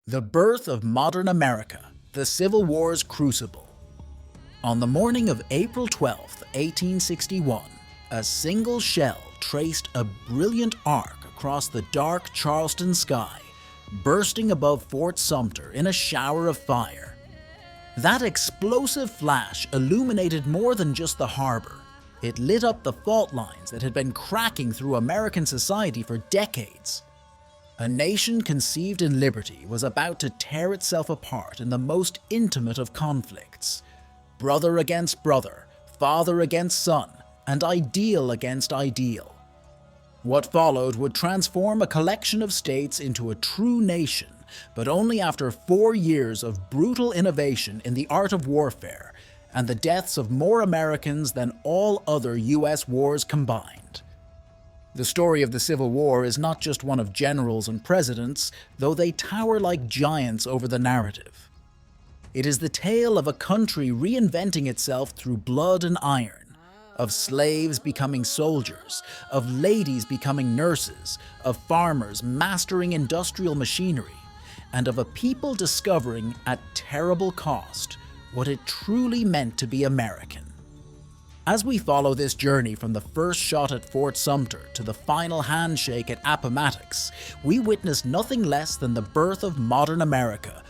The birth of modern America, the Civil War's crucible. On the morning of April 12, 1861, a single shell traced a brilliant arc across the dark Charleston sky, bursting above Fort Sumter in a shower of fire. That explosive flash illuminated more than just the harbor. It lit up the fault lines that had been cracking through American society for decades. A nation conceived in liberty was about to tear itself apart in the most intimate of conflicts. Brother against brother, father against son, and ideal against ideal. What followed would transform a collection of states into a true nation, but only after 4 years of brutal innovation in the art of warfare and the deaths of more Americans than all other U.S. wars combined. The story of the Civil War is not just one of generals and presidents, though they tower like giants over the narrative. It is the tale of a country reinventing itself through blood and iron, of slaves becoming soldiers, of ladies becoming nurses, of farmers mastering industrial machinery, and of a people discovering at terrible cost what it truly meant to be American. As we follow this journey from the first shot at Fort Sumter to the final handshake at Appomattox, we witness nothing less than the birth of modern America,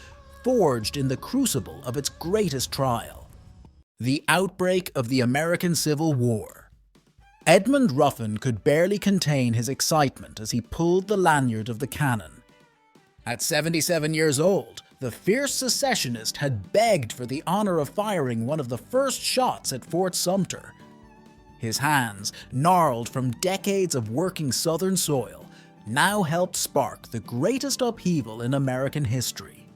forged in the crucible of its greatest trial. The outbreak of the American Civil War. Edmund Ruffin could barely contain his excitement as he pulled the lanyard of the cannon. At 77 years old, the fierce secessionist had begged for the honor of firing one of the first shots at Fort Sumter. His hands, gnarled from decades of working Southern soil, now helped spark the greatest upheaval in American history.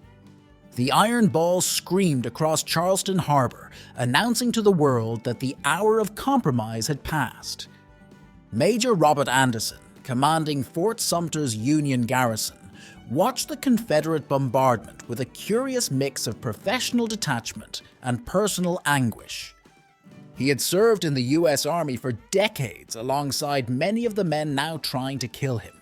The iron ball screamed across Charleston Harbor, announcing to the world that the hour of compromise had passed. Major Robert Anderson, commanding Fort Sumter's Union garrison, watched the Confederate bombardment with a curious mix of professional detachment and personal anguish. He had served in the U.S. Army for decades alongside many of the men now trying to kill him.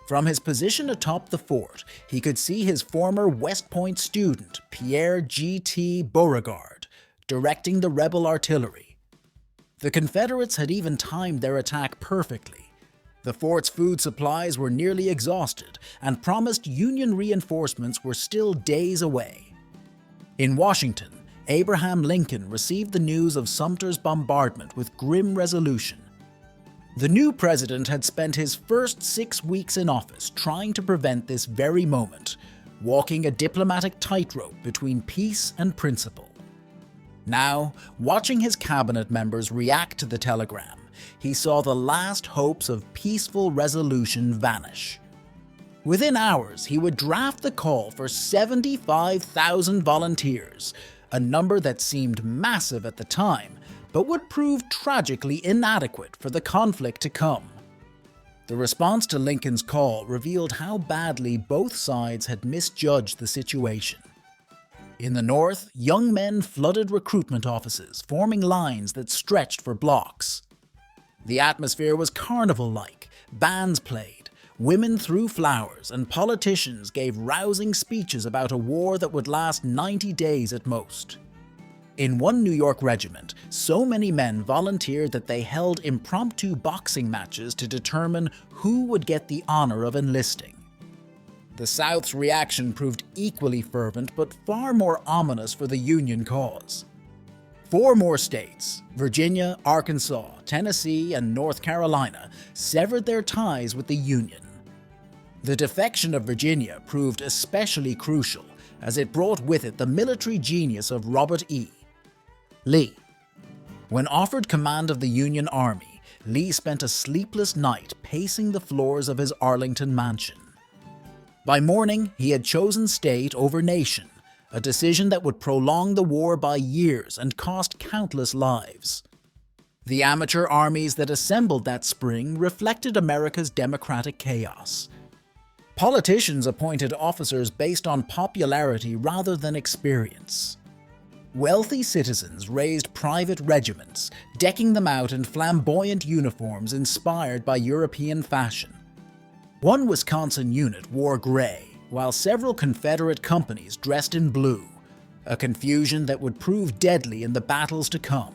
From his position atop the fort, he could see his former West Point student, Pierre G.T. Beauregard, directing the rebel artillery. The Confederates had even timed their attack perfectly. The fort's food supplies were nearly exhausted, and promised Union reinforcements were still days away. In Washington, Abraham Lincoln received the news of Sumter's bombardment with grim resolution. The new president had spent his first 6 weeks in office trying to prevent this very moment, walking a diplomatic tightrope between peace and principle. Now, watching his cabinet members react to the telegram, he saw the last hopes of peaceful resolution vanish. Within hours, he would draft the call for 75,000 volunteers, a number that seemed massive at the time, but would prove tragically inadequate for the conflict to come. The response to Lincoln's call revealed how badly both sides had misjudged the situation. In the North, young men flooded recruitment offices, forming lines that stretched for blocks. The atmosphere was carnival-like, bands played, women threw flowers, and politicians gave rousing speeches about a war that would last 90 days at most. In one New York regiment, so many men volunteered that they held impromptu boxing matches to determine who would get the honor of enlisting. The South's reaction proved equally fervent but far more ominous for the Union cause. 4 more states, Virginia, Arkansas, Tennessee, and North Carolina, severed their ties with the Union. The defection of Virginia proved especially crucial, as it brought with it the military genius of Robert E. Lee. When offered command of the Union Army, Lee spent a sleepless night pacing the floors of his Arlington mansion. By morning, he had chosen state over nation, a decision that would prolong the war by years and cost countless lives. The amateur armies that assembled that spring reflected America's democratic chaos. Politicians appointed officers based on popularity rather than experience. Wealthy citizens raised private regiments, decking them out in flamboyant uniforms inspired by European fashion. One Wisconsin unit wore gray, while several Confederate companies dressed in blue, a confusion that would prove deadly in the battles to come.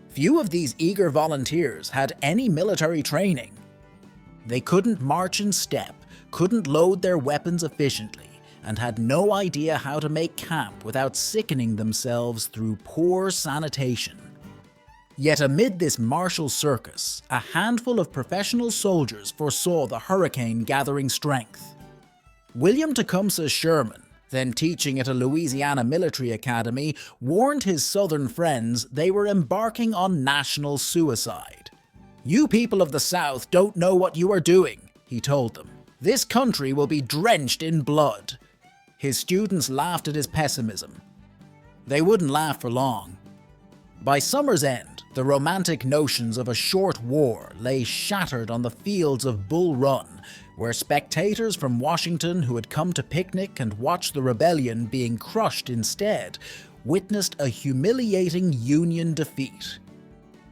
Few of these eager volunteers had any military training. They couldn't march in step, couldn't load their weapons efficiently, and had no idea how to make camp without sickening themselves through poor sanitation. Yet amid this martial circus, a handful of professional soldiers foresaw the hurricane gathering strength. William Tecumseh Sherman, then teaching at a Louisiana military academy, warned his Southern friends they were embarking on national suicide. "You people of the South don't know what you are doing," he told them. "This country will be drenched in blood." His students laughed at his pessimism. They wouldn't laugh for long. By summer's end, the romantic notions of a short war lay shattered on the fields of Bull Run, where spectators from Washington who had come to picnic and watch the rebellion being crushed instead witnessed a humiliating Union defeat.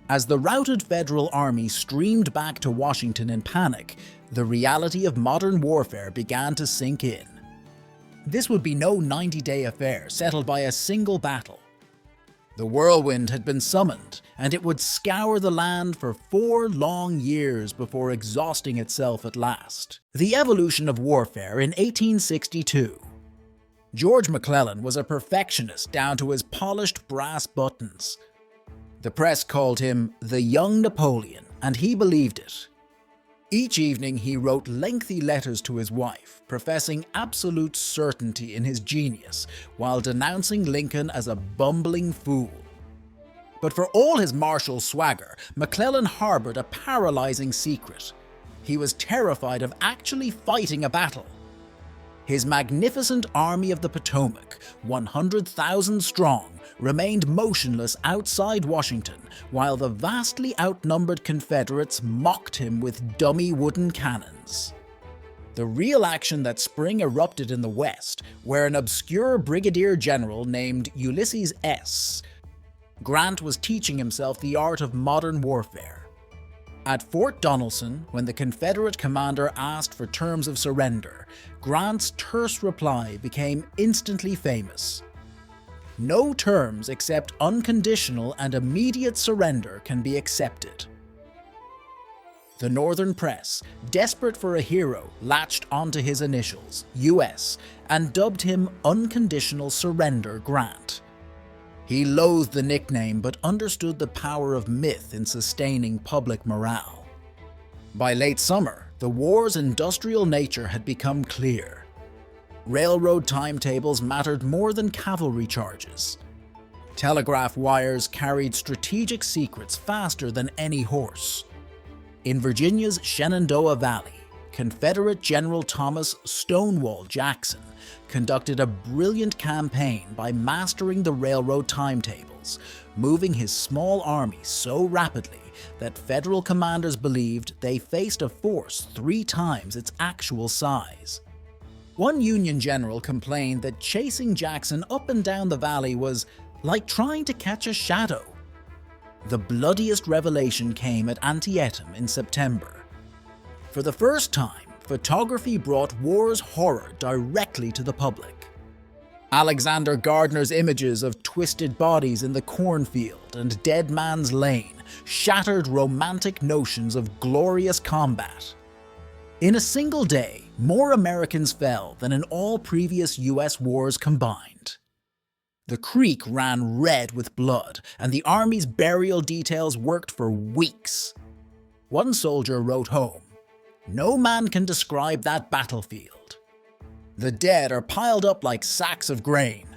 As the routed Federal Army streamed back to Washington in panic, the reality of modern warfare began to sink in. This would be no 90-day affair settled by a single battle. The whirlwind had been summoned, and it would scour the land for 4 long years before exhausting itself at last. The evolution of warfare in 1862. George McClellan was a perfectionist down to his polished brass buttons. The press called him the young Napoleon, and he believed it. Each evening he wrote lengthy letters to his wife, professing absolute certainty in his genius, while denouncing Lincoln as a bumbling fool. But for all his martial swagger, McClellan harbored a paralyzing secret. He was terrified of actually fighting a battle. His magnificent Army of the Potomac, 100,000 strong, remained motionless outside Washington, while the vastly outnumbered Confederates mocked him with dummy wooden cannons. The real action that spring erupted in the West, where an obscure brigadier general named Ulysses S. Grant was teaching himself the art of modern warfare. At Fort Donelson, when the Confederate commander asked for terms of surrender, Grant's terse reply became instantly famous. "No terms except unconditional and immediate surrender can be accepted." The Northern press, desperate for a hero, latched onto his initials, US, and dubbed him Unconditional Surrender Grant. He loathed the nickname but understood the power of myth in sustaining public morale. By late summer, the war's industrial nature had become clear. Railroad timetables mattered more than cavalry charges. Telegraph wires carried strategic secrets faster than any horse. In Virginia's Shenandoah Valley, Confederate General Thomas "Stonewall" Jackson conducted a brilliant campaign by mastering the railroad timetables, moving his small army so rapidly that Federal commanders believed they faced a force 3 times its actual size. One Union general complained that chasing Jackson up and down the valley was like trying to catch a shadow. The bloodiest revelation came at Antietam in September. For the first time, photography brought war's horror directly to the public. Alexander Gardner's images of twisted bodies in the cornfield and Dead Man's Lane shattered romantic notions of glorious combat. In a single day, more Americans fell than in all previous US wars combined. The creek ran red with blood, and the Army's burial details worked for weeks. One soldier wrote home, "No man can describe that battlefield. The dead are piled up like sacks of grain."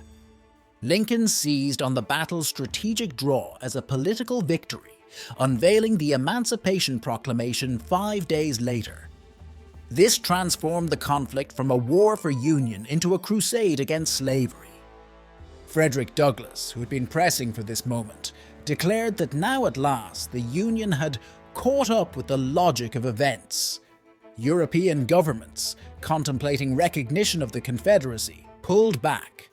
Lincoln seized on the battle's strategic draw as a political victory, unveiling the Emancipation Proclamation 5 days later. This transformed the conflict from a war for union into a crusade against slavery. Frederick Douglass, who had been pressing for this moment, declared that now at last the Union had caught up with the logic of events. European governments, contemplating recognition of the Confederacy, pulled back.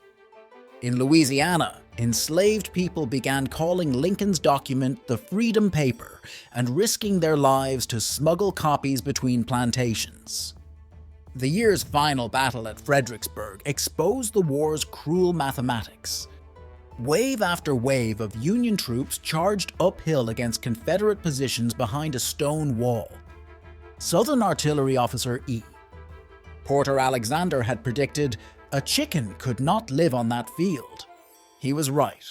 In Louisiana, enslaved people began calling Lincoln's document the Freedom Paper and risking their lives to smuggle copies between plantations. The year's final battle at Fredericksburg exposed the war's cruel mathematics. Wave after wave of Union troops charged uphill against Confederate positions behind a stone wall. Southern Artillery Officer E. Porter Alexander had predicted a chicken could not live on that field. He was right.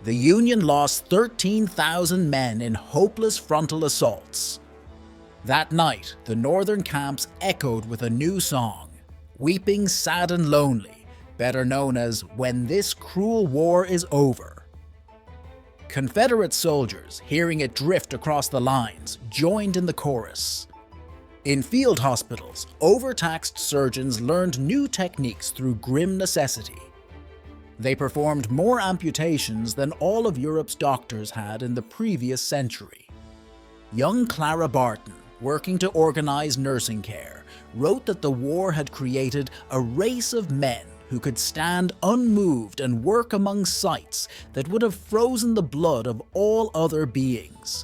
The Union lost 13,000 men in hopeless frontal assaults. That night, the northern camps echoed with a new song, Weeping Sad and Lonely, better known as When This Cruel War Is Over. Confederate soldiers, hearing it drift across the lines, joined in the chorus. In field hospitals, overtaxed surgeons learned new techniques through grim necessity. They performed more amputations than all of Europe's doctors had in the previous century. Young Clara Barton, working to organize nursing care, wrote that the war had created a race of men who could stand unmoved and work among sights that would have frozen the blood of all other beings.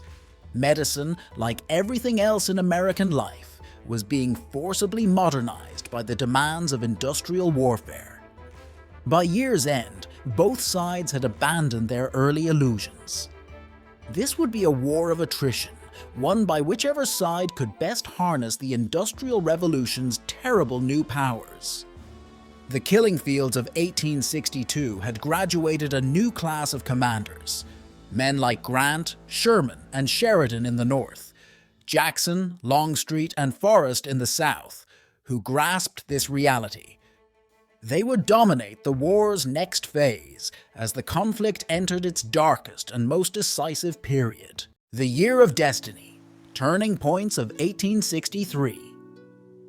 Medicine, like everything else in American life, was being forcibly modernized by the demands of industrial warfare. By year's end, both sides had abandoned their early illusions. This would be a war of attrition, won by whichever side could best harness the Industrial Revolution's terrible new powers. The killing fields of 1862 had graduated a new class of commanders, men like Grant, Sherman, and Sheridan in the North, Jackson, Longstreet, and Forrest in the South, who grasped this reality. They would dominate the war's next phase as the conflict entered its darkest and most decisive period. The Year of Destiny, turning points of 1863.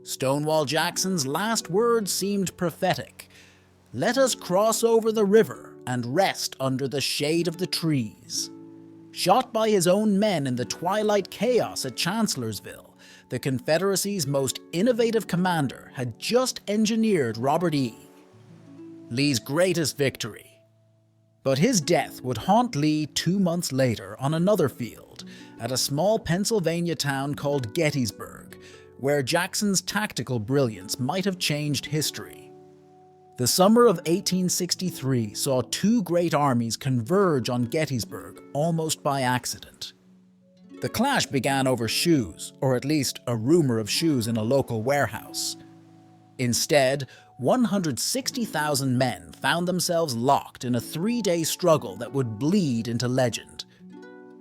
Stonewall Jackson's last words seemed prophetic. Let us cross over the river and rest under the shade of the trees. Shot by his own men in the twilight chaos at Chancellorsville, the Confederacy's most innovative commander had just engineered Robert E. Lee's greatest victory. But his death would haunt Lee 2 months later on another field, at a small Pennsylvania town called Gettysburg, where Jackson's tactical brilliance might have changed history. The summer of 1863 saw two great armies converge on Gettysburg almost by accident. The clash began over shoes, or at least a rumor of shoes in a local warehouse. Instead, 160,000 men found themselves locked in a 3-day struggle that would bleed into legend.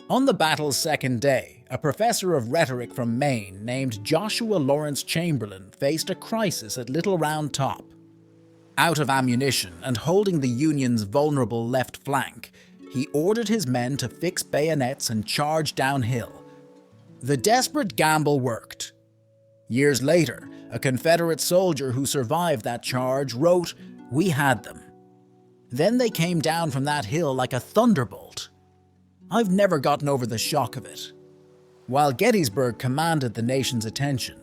On the battle's second day, a professor of rhetoric from Maine named Joshua Lawrence Chamberlain faced a crisis at Little Round Top. Out of ammunition and holding the Union's vulnerable left flank, he ordered his men to fix bayonets and charge downhill. The desperate gamble worked. Years later, a Confederate soldier who survived that charge wrote, "We had them. Then they came down from that hill like a thunderbolt." I've never gotten over the shock of it. While Gettysburg commanded the nation's attention,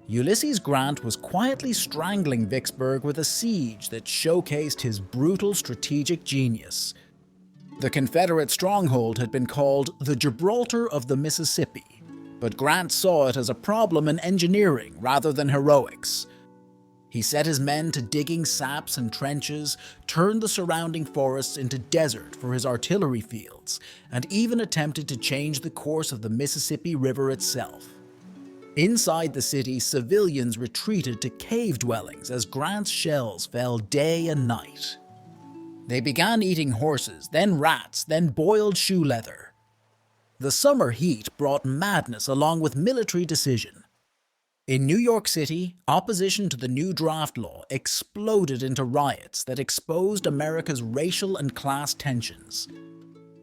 Ulysses Grant was quietly strangling Vicksburg with a siege that showcased his brutal strategic genius. The Confederate stronghold had been called the Gibraltar of the Mississippi, but Grant saw it as a problem in engineering rather than heroics. He set his men to digging saps and trenches, turned the surrounding forests into desert for his artillery fields, and even attempted to change the course of the Mississippi River itself. Inside the city, civilians retreated to cave dwellings as Grant's shells fell day and night. They began eating horses, then rats, then boiled shoe leather. The summer heat brought madness along with military decision. In New York City, opposition to the new draft law exploded into riots that exposed America's racial and class tensions.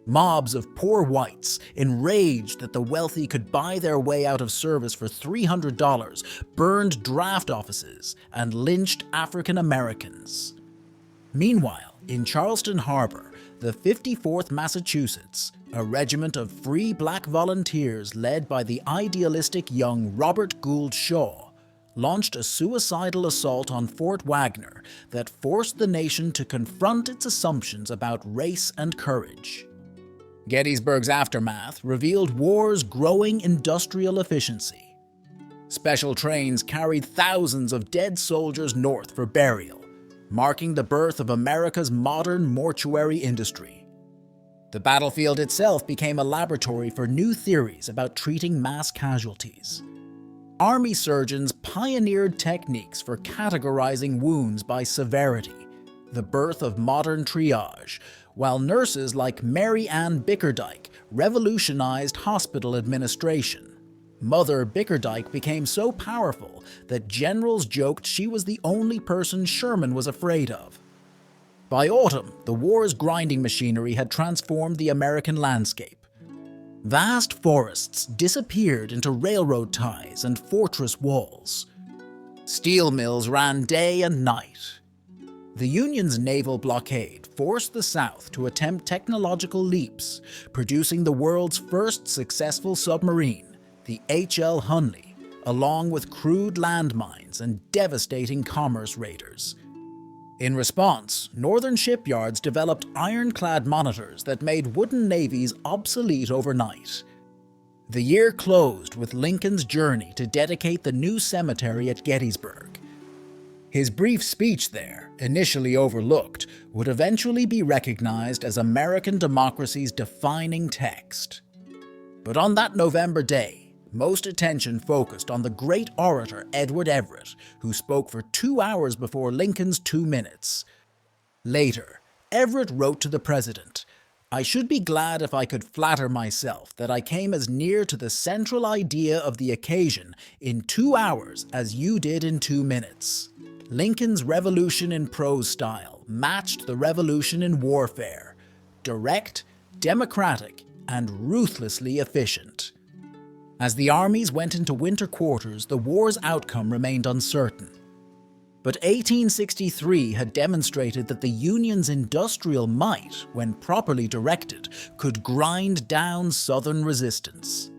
Mobs of poor whites, enraged that the wealthy could buy their way out of service for $300, burned draft offices and lynched African Americans. Meanwhile, in Charleston Harbor, the 54th Massachusetts, a regiment of free black volunteers led by the idealistic young Robert Gould Shaw, launched a suicidal assault on Fort Wagner that forced the nation to confront its assumptions about race and courage. Gettysburg's aftermath revealed war's growing industrial efficiency. Special trains carried thousands of dead soldiers north for burial, marking the birth of America's modern mortuary industry. The battlefield itself became a laboratory for new theories about treating mass casualties. Army surgeons pioneered techniques for categorizing wounds by severity, the birth of modern triage, while nurses like Mary Ann Bickerdike revolutionized hospital administration. Mother Bickerdike became so powerful that generals joked she was the only person Sherman was afraid of. By autumn, the war's grinding machinery had transformed the American landscape. Vast forests disappeared into railroad ties and fortress walls. Steel mills ran day and night. The Union's naval blockade forced the South to attempt technological leaps, producing the world's first successful submarine, the H.L. Hunley, along with crude landmines and devastating commerce raiders. In response, northern shipyards developed ironclad monitors that made wooden navies obsolete overnight. The year closed with Lincoln's journey to dedicate the new cemetery at Gettysburg. His brief speech there, initially overlooked, would eventually be recognized as American democracy's defining text. But on that November day, most attention focused on the great orator Edward Everett, who spoke for 2 hours before Lincoln's 2 minutes. Later, Everett wrote to the president, "I should be glad if I could flatter myself that I came as near to the central idea of the occasion in 2 hours as you did in 2 minutes." Lincoln's revolution in prose style matched the revolution in warfare, direct, democratic, and ruthlessly efficient. As the armies went into winter quarters, the war's outcome remained uncertain. But 1863 had demonstrated that the Union's industrial might, when properly directed, could grind down Southern resistance.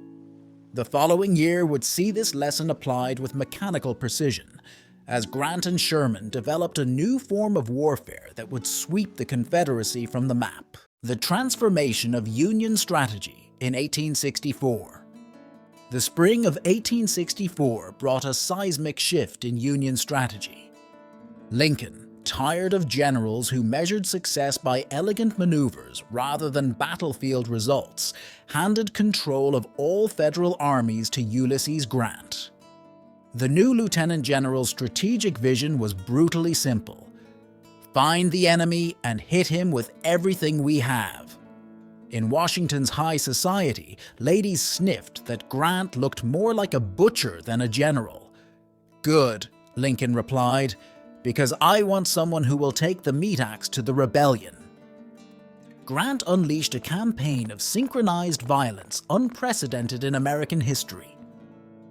The following year would see this lesson applied with mechanical precision, as Grant and Sherman developed a new form of warfare that would sweep the Confederacy from the map. The transformation of Union strategy in 1864. The spring of 1864 brought a seismic shift in Union strategy. Lincoln, tired of generals who measured success by elegant maneuvers rather than battlefield results, handed control of all federal armies to Ulysses Grant. The new lieutenant general's strategic vision was brutally simple: find the enemy and hit him with everything we have. In Washington's high society, ladies sniffed that Grant looked more like a butcher than a general. "Good," Lincoln replied, "because I want someone who will take the meat axe to the rebellion." Grant unleashed a campaign of synchronized violence unprecedented in American history.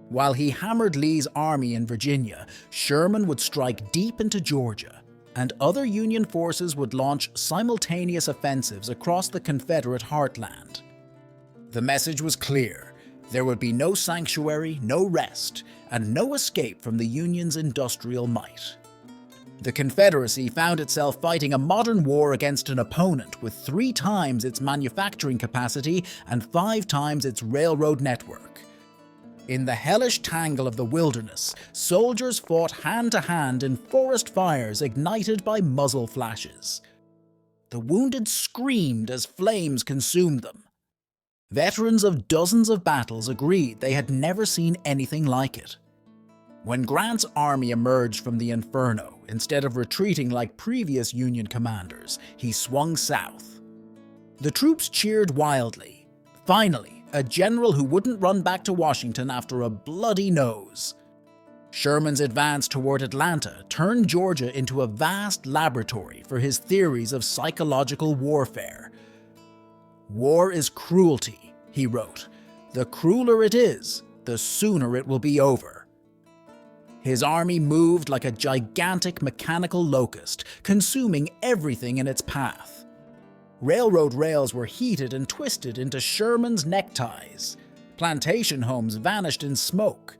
While he hammered Lee's army in Virginia, Sherman would strike deep into Georgia, and other Union forces would launch simultaneous offensives across the Confederate heartland. The message was clear: there would be no sanctuary, no rest, and no escape from the Union's industrial might. The Confederacy found itself fighting a modern war against an opponent with 3 times its manufacturing capacity and 5 times its railroad network. In the hellish tangle of the wilderness, soldiers fought hand-to-hand in forest fires ignited by muzzle flashes. The wounded screamed as flames consumed them. Veterans of dozens of battles agreed they had never seen anything like it. When Grant's army emerged from the inferno, instead of retreating like previous Union commanders, he swung south. The troops cheered wildly. Finally, a general who wouldn't run back to Washington after a bloody nose. Sherman's advance toward Atlanta turned Georgia into a vast laboratory for his theories of psychological warfare. "War is cruelty," he wrote. "The crueler it is, the sooner it will be over." His army moved like a gigantic mechanical locust, consuming everything in its path. Railroad rails were heated and twisted into Sherman's neckties. Plantation homes vanished in smoke.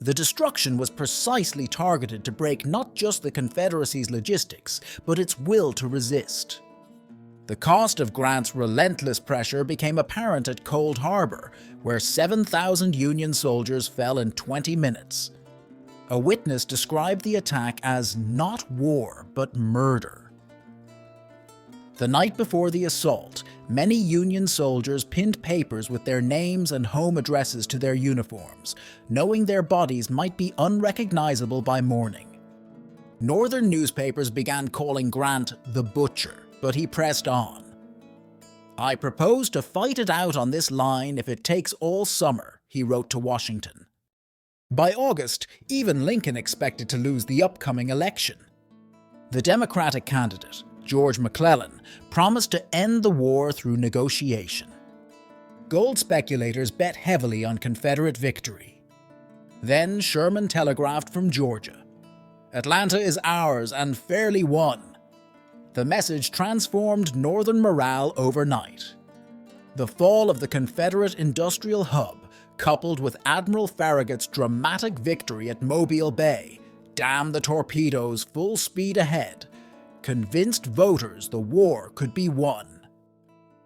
The destruction was precisely targeted to break not just the Confederacy's logistics, but its will to resist. The cost of Grant's relentless pressure became apparent at Cold Harbor, where 7,000 Union soldiers fell in 20 minutes. A witness described the attack as not war, but murder. The night before the assault, many Union soldiers pinned papers with their names and home addresses to their uniforms, knowing their bodies might be unrecognizable by morning. Northern newspapers began calling Grant the Butcher, but he pressed on. "I propose to fight it out on this line if it takes all summer," he wrote to Washington. By August, even Lincoln expected to lose the upcoming election. The Democratic candidate, George McClellan, promised to end the war through negotiation. Gold speculators bet heavily on Confederate victory. Then Sherman telegraphed from Georgia, "Atlanta is ours and fairly won." The message transformed Northern morale overnight. The fall of the Confederate industrial hub, coupled with Admiral Farragut's dramatic victory at Mobile Bay, "Damn the torpedoes, full speed ahead," convinced voters the war could be won.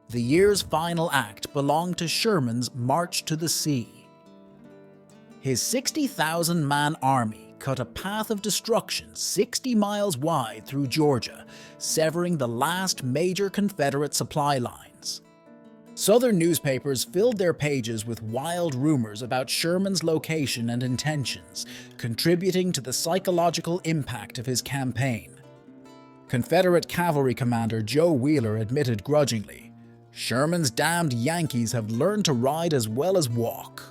The year's final act belonged to Sherman's March to the Sea. His 60,000-man army cut a path of destruction 60 miles wide through Georgia, severing the last major Confederate supply lines. Southern newspapers filled their pages with wild rumors about Sherman's location and intentions, contributing to the psychological impact of his campaign. Confederate cavalry commander Joe Wheeler admitted grudgingly, "Sherman's damned Yankees have learned to ride as well as walk."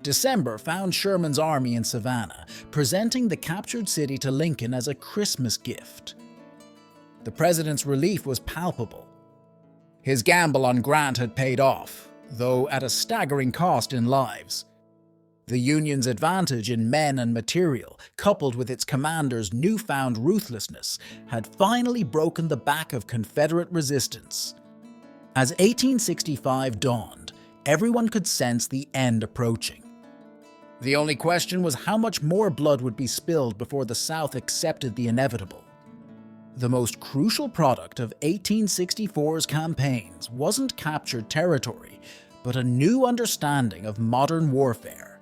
December found Sherman's army in Savannah, presenting the captured city to Lincoln as a Christmas gift. The president's relief was palpable. His gamble on Grant had paid off, though at a staggering cost in lives. The Union's advantage in men and material, coupled with its commander's newfound ruthlessness, had finally broken the back of Confederate resistance. As 1865 dawned, everyone could sense the end approaching. The only question was how much more blood would be spilled before the South accepted the inevitable. The most crucial product of 1864's campaigns wasn't captured territory, but a new understanding of modern warfare.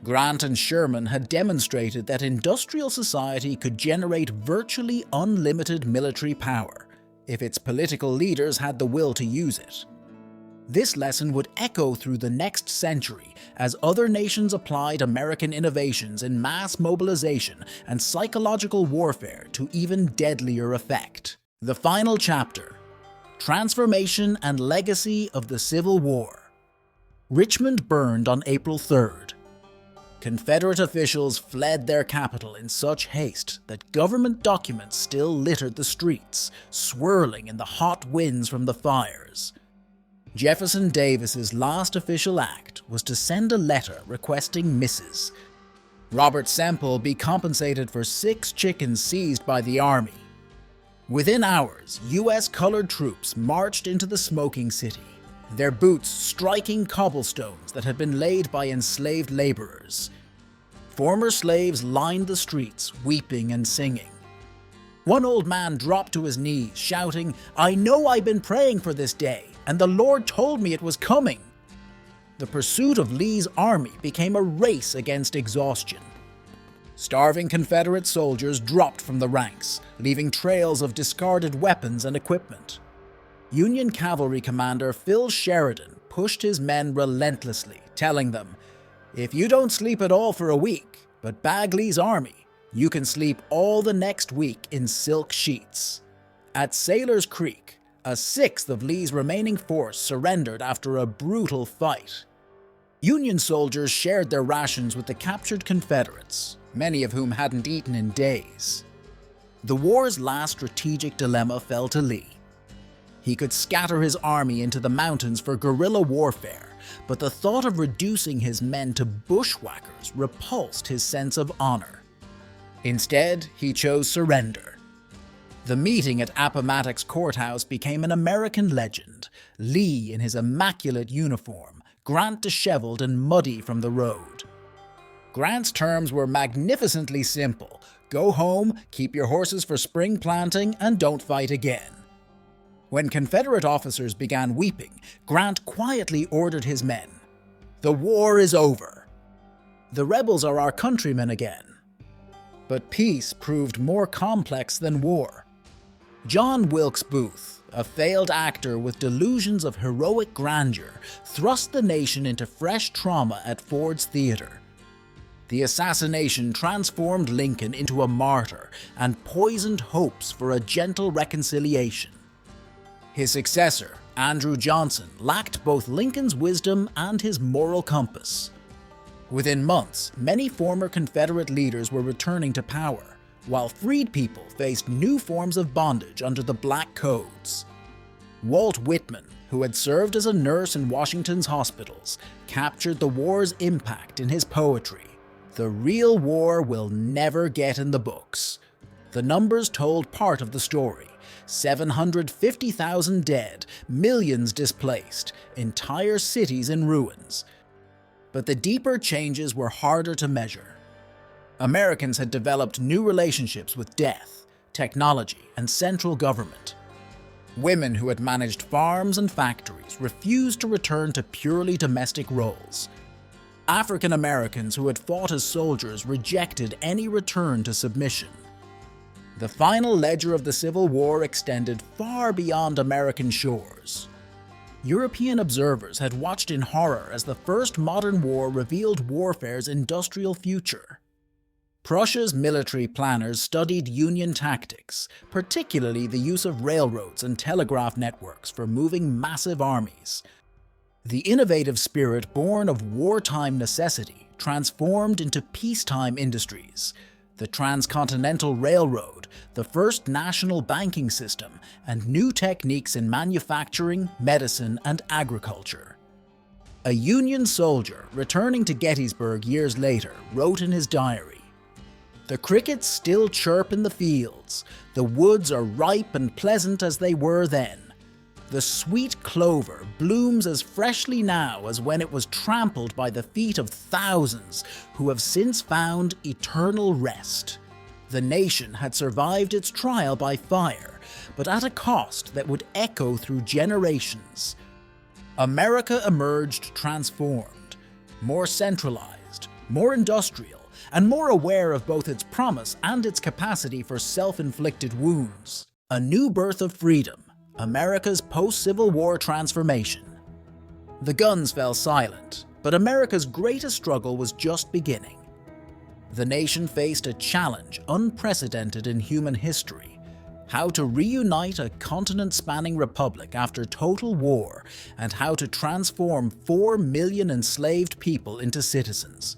Grant and Sherman had demonstrated that industrial society could generate virtually unlimited military power, if its political leaders had the will to use it. This lesson would echo through the next century as other nations applied American innovations in mass mobilization and psychological warfare to even deadlier effect. The final chapter: Transformation and Legacy of the Civil War. Richmond burned on April 3rd. Confederate officials fled their capital in such haste that government documents still littered the streets, swirling in the hot winds from the fires. Jefferson Davis's last official act was to send a letter requesting misses. Robert Semple be compensated for 6 chickens seized by the army. Within hours, U.S. colored troops marched into the smoking city, their boots striking cobblestones that had been laid by enslaved laborers. Former slaves lined the streets, weeping and singing. One old man dropped to his knees, shouting, "I know I've been praying for this day, and the Lord told me it was coming." The pursuit of Lee's army became a race against exhaustion. Starving Confederate soldiers dropped from the ranks, leaving trails of discarded weapons and equipment. Union Cavalry Commander Phil Sheridan pushed his men relentlessly, telling them, "If you don't sleep at all for a week, but bag Lee's army, you can sleep all the next week in silk sheets." At Sailor's Creek, a sixth of Lee's remaining force surrendered after a brutal fight. Union soldiers shared their rations with the captured Confederates, many of whom hadn't eaten in days. The war's last strategic dilemma fell to Lee. He could scatter his army into the mountains for guerrilla warfare, but the thought of reducing his men to bushwhackers repulsed his sense of honor. Instead, he chose surrender. The meeting at Appomattox Courthouse became an American legend, Lee in his immaculate uniform, Grant disheveled and muddy from the road. Grant's terms were magnificently simple: go home, keep your horses for spring planting, and don't fight again. When Confederate officers began weeping, Grant quietly ordered his men, "The war is over. The rebels are our countrymen again." But peace proved more complex than war. John Wilkes Booth, a failed actor with delusions of heroic grandeur, thrust the nation into fresh trauma at Ford's Theater. The assassination transformed Lincoln into a martyr and poisoned hopes for a gentle reconciliation. His successor, Andrew Johnson, lacked both Lincoln's wisdom and his moral compass. Within months, many former Confederate leaders were returning to power, while freed people faced new forms of bondage under the Black Codes. Walt Whitman, who had served as a nurse in Washington's hospitals, captured the war's impact in his poetry. The real war will never get in the books. The numbers told part of the story. 750,000 dead, millions displaced, entire cities in ruins. But the deeper changes were harder to measure. Americans had developed new relationships with death, technology, and central government. Women who had managed farms and factories refused to return to purely domestic roles. African Americans who had fought as soldiers rejected any return to submission. The final ledger of the Civil War extended far beyond American shores. European observers had watched in horror as the first modern war revealed warfare's industrial future. Prussia's military planners studied Union tactics, particularly the use of railroads and telegraph networks for moving massive armies. The innovative spirit born of wartime necessity transformed into peacetime industries. The Transcontinental Railroad, the first national banking system, and new techniques in manufacturing, medicine, and agriculture. A Union soldier returning to Gettysburg years later wrote in his diary, "The crickets still chirp in the fields, the woods are ripe and pleasant as they were then. The sweet clover blooms as freshly now as when it was trampled by the feet of thousands who have since found eternal rest." The nation had survived its trial by fire, but at a cost that would echo through generations. America emerged transformed, more centralized, more industrial, and more aware of both its promise and its capacity for self-inflicted wounds. A new birth of freedom, America's post-Civil War transformation. The guns fell silent, but America's greatest struggle was just beginning. The nation faced a challenge unprecedented in human history: how to reunite a continent-spanning republic after total war, and how to transform 4 million enslaved people into citizens.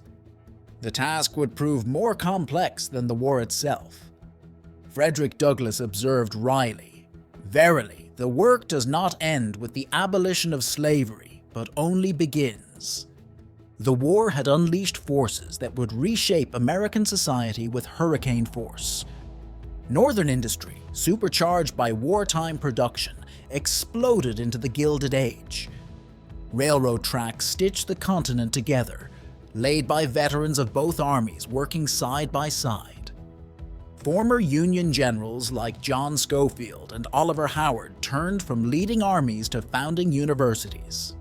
The task would prove more complex than the war itself. Frederick Douglass observed wryly, "Verily, the work does not end with the abolition of slavery, but only begins." The war had unleashed forces that would reshape American society with hurricane force. Northern industry, supercharged by wartime production, exploded into the Gilded Age. Railroad tracks stitched the continent together, laid by veterans of both armies working side by side. Former Union generals like John Schofield and Oliver Howard turned from leading armies to founding universities.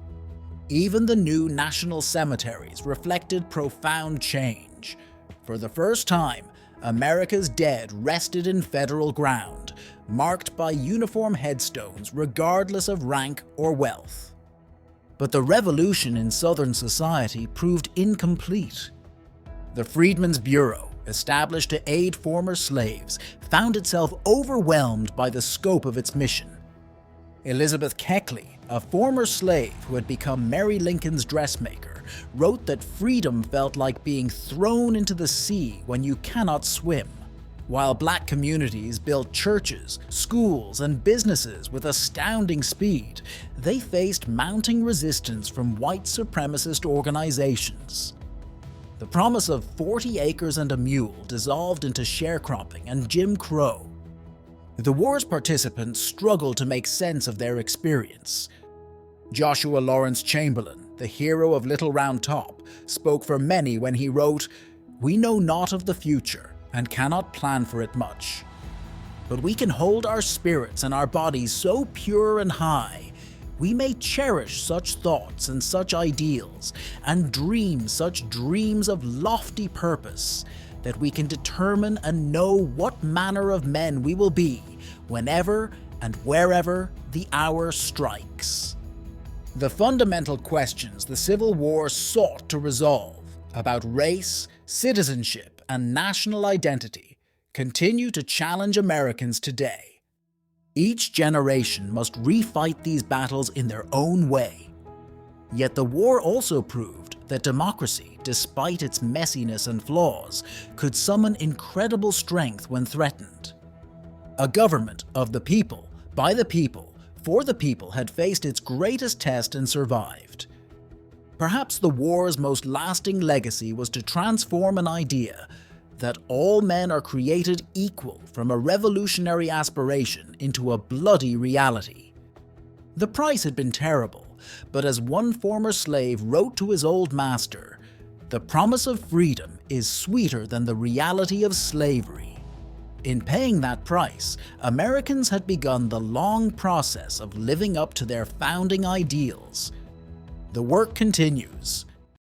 Even the new national cemeteries reflected profound change. For the first time, America's dead rested in federal ground, marked by uniform headstones regardless of rank or wealth. But the revolution in Southern society proved incomplete. The Freedmen's Bureau, established to aid former slaves, found itself overwhelmed by the scope of its mission. Elizabeth Keckley, a former slave who had become Mary Lincoln's dressmaker, wrote that freedom felt like being thrown into the sea when you cannot swim. While black communities built churches, schools, and businesses with astounding speed, they faced mounting resistance from white supremacist organizations. The promise of 40 acres and a mule dissolved into sharecropping and Jim Crow. The war's participants struggled to make sense of their experience. Joshua Lawrence Chamberlain, the hero of Little Round Top, spoke for many when he wrote, "We know naught of the future, and cannot plan for it much." but we can hold our spirits and our bodies so pure and high, we may cherish such thoughts and such ideals, and dream such dreams of lofty purpose, that we can determine and know what manner of men we will be whenever and wherever the hour strikes. The fundamental questions the Civil War sought to resolve about race, citizenship, and national identity continue to challenge Americans today. Each generation must refight these battles in their own way. Yet the war also proved that democracy, despite its messiness and flaws, could summon incredible strength when threatened. A government of the people, by the people, for the people had faced its greatest test and survived. Perhaps the war's most lasting legacy was to transform an idea that all men are created equal from a revolutionary aspiration into a bloody reality. The price had been terrible, but as one former slave wrote to his old master, "The promise of freedom is sweeter than the reality of slavery." In paying that price, Americans had begun the long process of living up to their founding ideals. The work continues,